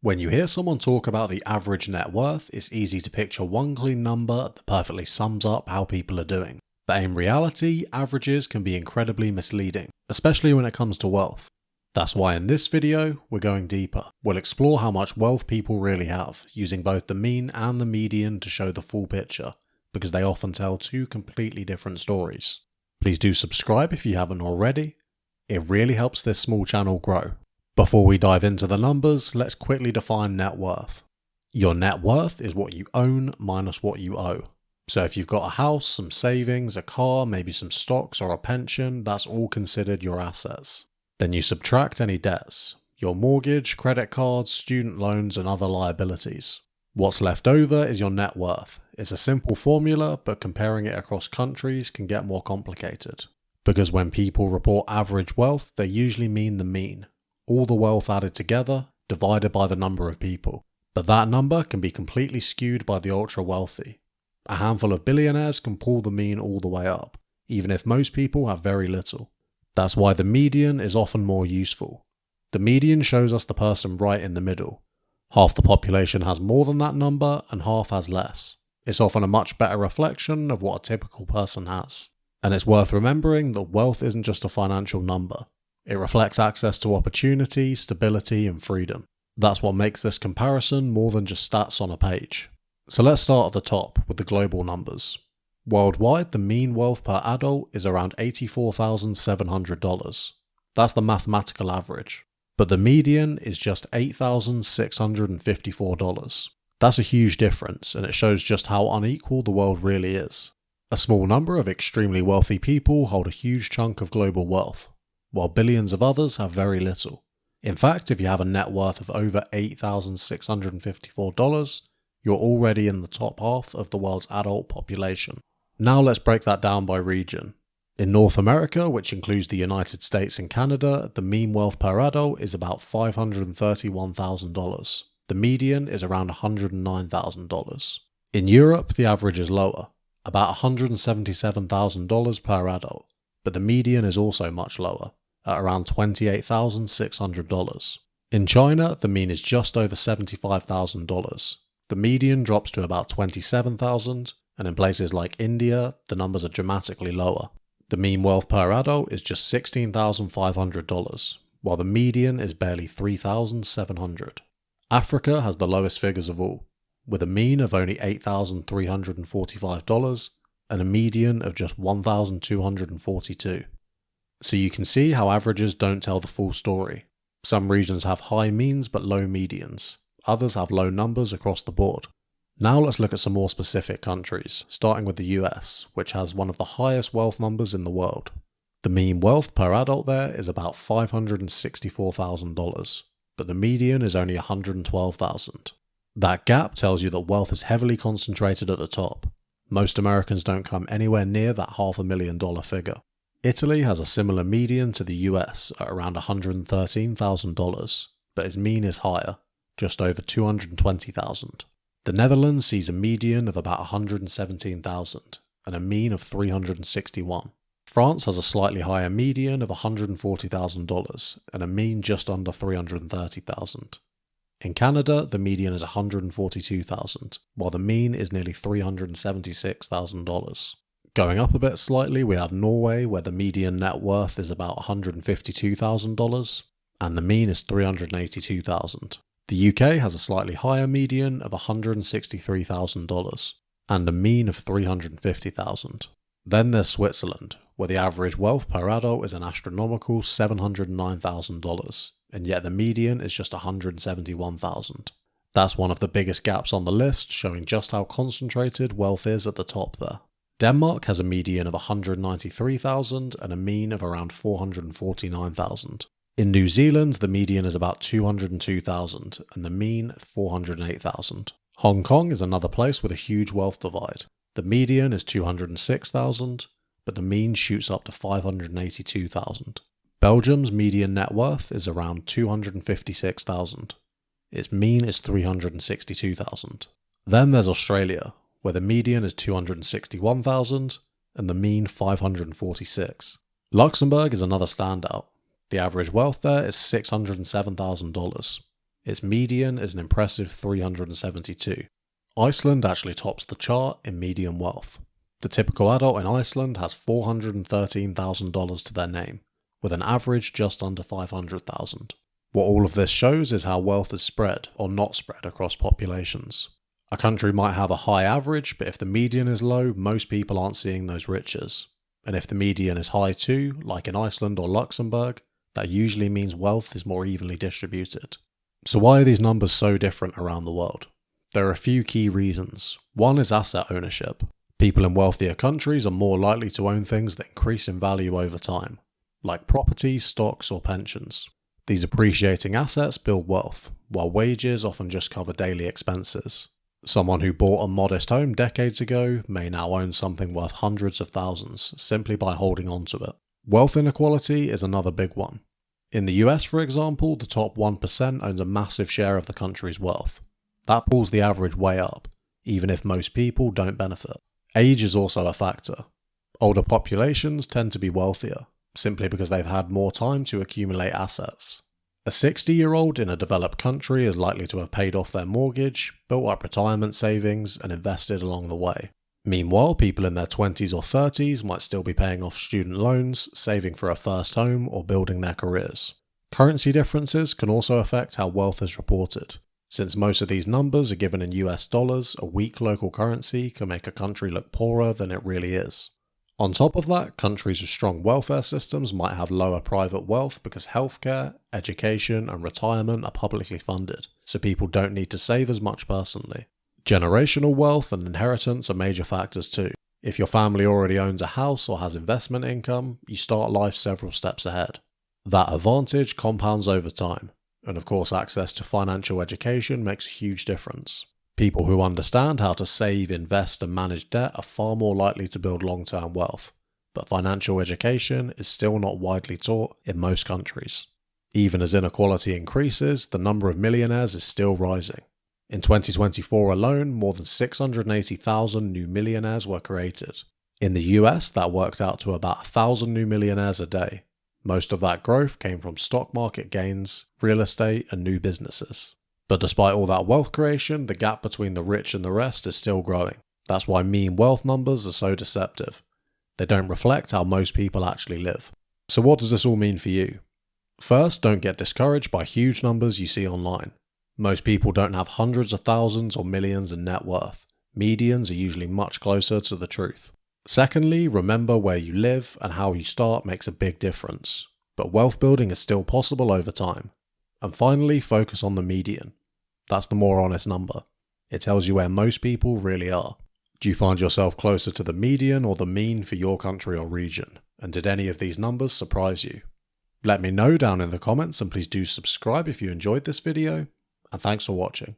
When you hear someone talk about the average net worth, it's easy to picture one clean number that perfectly sums up how people are doing. But in reality, averages can be incredibly misleading, especially when it comes to wealth. That's why in this video, we're going deeper. We'll explore how much wealth people really have, using both the mean and the median to show the full picture, because they often tell two completely different stories. Please do subscribe if you haven't already. It really helps this small channel grow. Before we dive into the numbers, let's quickly define net worth. Your net worth is what you own minus what you owe. So if you've got a house, some savings, a car, maybe some stocks or a pension, that's all considered your assets. Then you subtract any debts, your mortgage, credit cards, student loans and other liabilities. What's left over is your net worth. It's a simple formula, but comparing it across countries can get more complicated. Because when people report average wealth, they usually mean the mean. All the wealth added together, divided by the number of people. But that number can be completely skewed by the ultra wealthy. A handful of billionaires can pull the mean all the way up, even if most people have very little. That's why the median is often more useful. The median shows us the person right in the middle. Half the population has more than that number and half has less. It's often a much better reflection of what a typical person has. And it's worth remembering that wealth isn't just a financial number. It reflects access to opportunity, stability and freedom. That's what makes this comparison more than just stats on a page. So let's start at the top with the global numbers. Worldwide, the mean wealth per adult is around $84,700. That's the mathematical average. But the median is just $8,654. That's a huge difference, and it shows just how unequal the world really is. A small number of extremely wealthy people hold a huge chunk of global wealth, while billions of others have very little. In fact, if you have a net worth of over $8,654, you're already in the top half of the world's adult population. Now let's break that down by region. In North America, which includes the United States and Canada, the mean wealth per adult is about $531,000. The median is around $109,000. In Europe, the average is lower, about $177,000 per adult, but the median is also much lower, at around $28,600. In China, the mean is just over $75,000. The median drops to about $27,000, and in places like India, the numbers are dramatically lower. The mean wealth per adult is just $16,500, while the median is barely $3,700. Africa has the lowest figures of all, with a mean of only $8,345 and a median of just $1,242. So you can see how averages don't tell the full story. Some regions have high means but low medians. Others have low numbers across the board. Now let's look at some more specific countries, starting with the US, which has one of the highest wealth numbers in the world. The mean wealth per adult there is about $564,000, but the median is only $112,000. That gap tells you that wealth is heavily concentrated at the top. Most Americans don't come anywhere near that $500,000 figure. Italy has a similar median to the US at around $113,000, but its mean is higher, just over $220,000. The Netherlands sees a median of about $117,000 and a mean of $361. France has a slightly higher median of $140,000 and a mean just under $330,000. In Canada, the median is $142,000, while the mean is nearly $376,000. Going up a bit slightly, we have Norway, where the median net worth is about $152,000 and the mean is $382,000. The UK has a slightly higher median of $163,000 and a mean of $350,000. Then there's Switzerland, where the average wealth per adult is an astronomical $709,000, and yet the median is just $171,000. That's one of the biggest gaps on the list, showing just how concentrated wealth is at the top there. Denmark has a median of $193,000 and a mean of around $449,000. In New Zealand, the median is about $202,000 and the mean $408,000. Hong Kong is another place with a huge wealth divide. The median is $206,000, but the mean shoots up to $582,000. Belgium's median net worth is around $256,000. Its mean is $362,000. Then there's Australia, where the median is $261,000 and the mean $546,000. Luxembourg is another standout. The average wealth there is $607,000. Its median is an impressive 372. Iceland actually tops the chart in median wealth. The typical adult in Iceland has $413,000 to their name, with an average just under $500,000. What all of this shows is how wealth is spread or not spread across populations. A country might have a high average, but if the median is low, most people aren't seeing those riches. And if the median is high too, like in Iceland or Luxembourg, that usually means wealth is more evenly distributed. So why are these numbers so different around the world? There are a few key reasons. One is asset ownership. People in wealthier countries are more likely to own things that increase in value over time, like property, stocks, or pensions. These appreciating assets build wealth, while wages often just cover daily expenses. Someone who bought a modest home decades ago may now own something worth hundreds of thousands simply by holding on to it. Wealth inequality is another big one. In the US, for example, the top 1% owns a massive share of the country's wealth. That pulls the average way up, even if most people don't benefit. Age is also a factor. Older populations tend to be wealthier, simply because they've had more time to accumulate assets. A 60-year-old in a developed country is likely to have paid off their mortgage, built up retirement savings, and invested along the way. Meanwhile, people in their 20s or 30s might still be paying off student loans, saving for a first home, or building their careers. Currency differences can also affect how wealth is reported. Since most of these numbers are given in US dollars, a weak local currency can make a country look poorer than it really is. On top of that, countries with strong welfare systems might have lower private wealth because healthcare, education, and retirement are publicly funded, so people don't need to save as much personally. Generational wealth and inheritance are major factors too. If your family already owns a house or has investment income, you start life several steps ahead. That advantage compounds over time, and of course access to financial education makes a huge difference. People who understand how to save, invest, and manage debt are far more likely to build long-term wealth, but financial education is still not widely taught in most countries. Even as inequality increases, the number of millionaires is still rising. In 2024 alone, more than 680,000 new millionaires were created. In the US, that worked out to about 1,000 new millionaires a day. Most of that growth came from stock market gains, real estate, and new businesses. But despite all that wealth creation, the gap between the rich and the rest is still growing. That's why mean wealth numbers are so deceptive. They don't reflect how most people actually live. So what does this all mean for you? First, don't get discouraged by huge numbers you see online. Most people don't have hundreds of thousands or millions in net worth. Medians are usually much closer to the truth. Secondly, remember where you live and how you start makes a big difference. But wealth building is still possible over time. And finally, focus on the median. That's the more honest number. It tells you where most people really are. Do you find yourself closer to the median or the mean for your country or region? And did any of these numbers surprise you? Let me know down in the comments, and please do subscribe if you enjoyed this video. And thanks for watching.